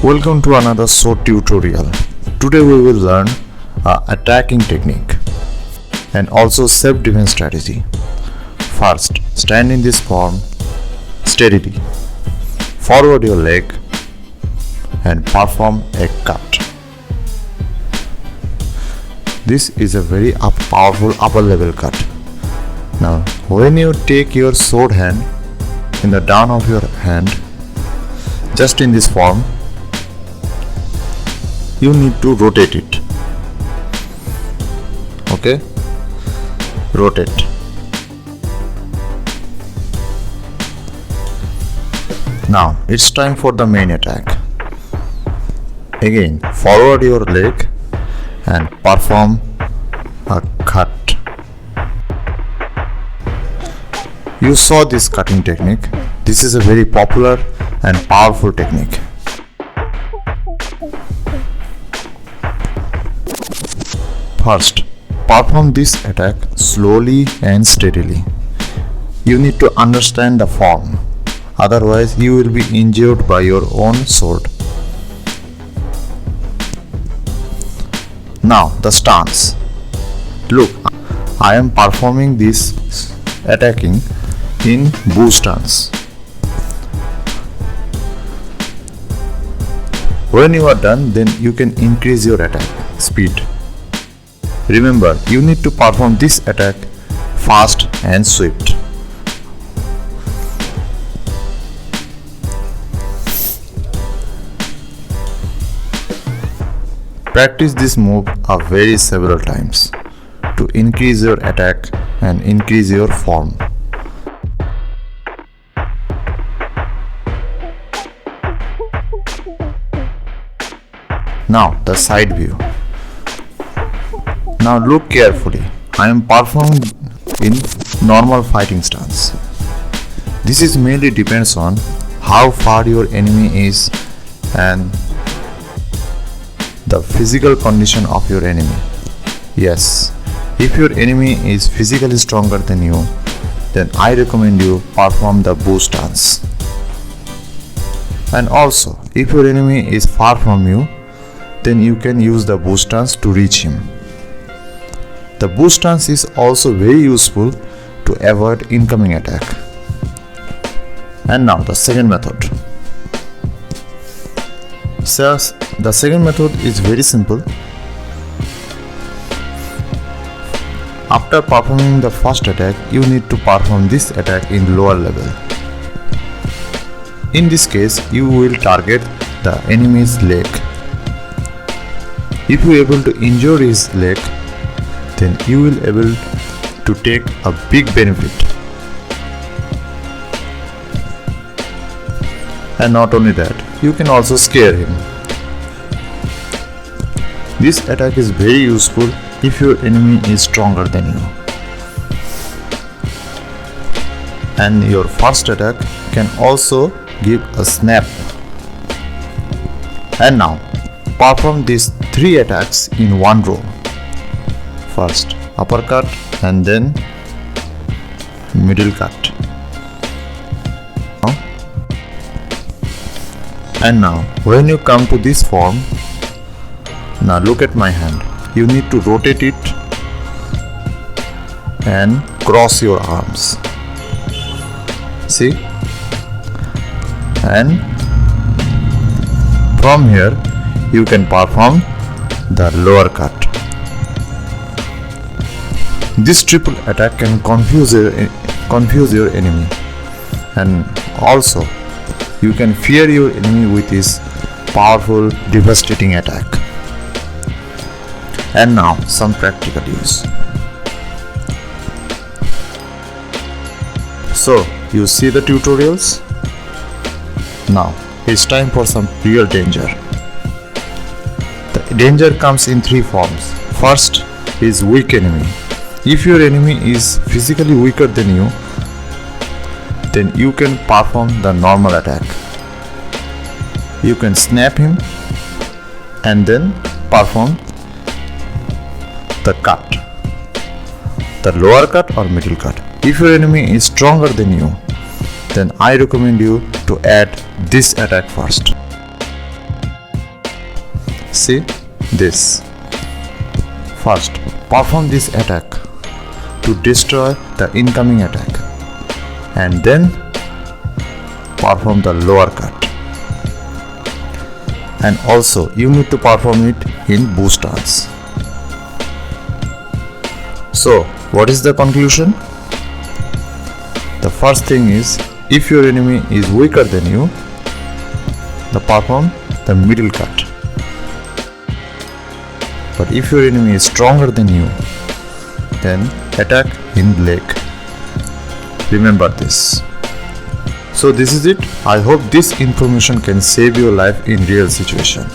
Welcome to another sword tutorial. Today we will learn attacking technique and also self-defense strategy. First, stand in this form steadily. Forward your leg and perform a cut. This is a very powerful upper level cut. Now, when you take your sword hand in the down of your hand, just in this form, you need to rotate it. Okay, rotate. Now it's time for the main attack. Again, forward your leg and perform a cut. You saw this cutting technique. This is a very popular and powerful technique. First, perform this attack slowly and steadily. You need to understand the form, otherwise you will be injured by your own sword. Now the stance. Look, I am performing this attacking in bow stance. When you are done, then you can increase your attack speed. Remember, you need to perform this attack fast and swift. Practice this move several times to increase your attack and increase your form. Now the side view. Now look carefully. I am performing in normal fighting stance. This is mainly depends on how far your enemy is and the physical condition of your enemy. Yes, if your enemy is physically stronger than you, then I recommend you perform the bow stance. And also, if your enemy is far from you, then you can use the bow stance to reach him. The bow stance is also very useful to avoid incoming attack. And now the second method. So, the second method is very simple. After performing the first attack, you need to perform this attack in lower level. In this case, you will target the enemy's leg. If you are able to injure his leg, then you will able to take a big benefit. And not only that, you can also scare him. This attack is very useful if your enemy is stronger than you. And your first attack can also give a snap. And now, perform these three attacks in one row. First uppercut and then middle cut. And now when you come to this form, now look at my hand. You need to rotate it and cross your arms. See? And from here you can perform the lower cut. This triple attack can confuse your enemy, and also you can fear your enemy with his powerful, devastating attack. And now some practical use. So you see the tutorials? Now it's time for some real danger. The danger comes in three forms. First is weak enemy. If your enemy is physically weaker than you, then you can perform the normal attack. You can snap him and then perform the cut, the lower cut or middle cut. If your enemy is stronger than you, then I recommend you to add this attack first. See this. First, perform this attack to destroy the incoming attack, and then perform the lower cut. And also you need to perform it in boost stance. So what is the conclusion? The first thing is, if your enemy is weaker than you, perform the middle cut. But if your enemy is stronger than you, then attack in leg. Remember this. So this is it. I hope this information can save your life in real situation.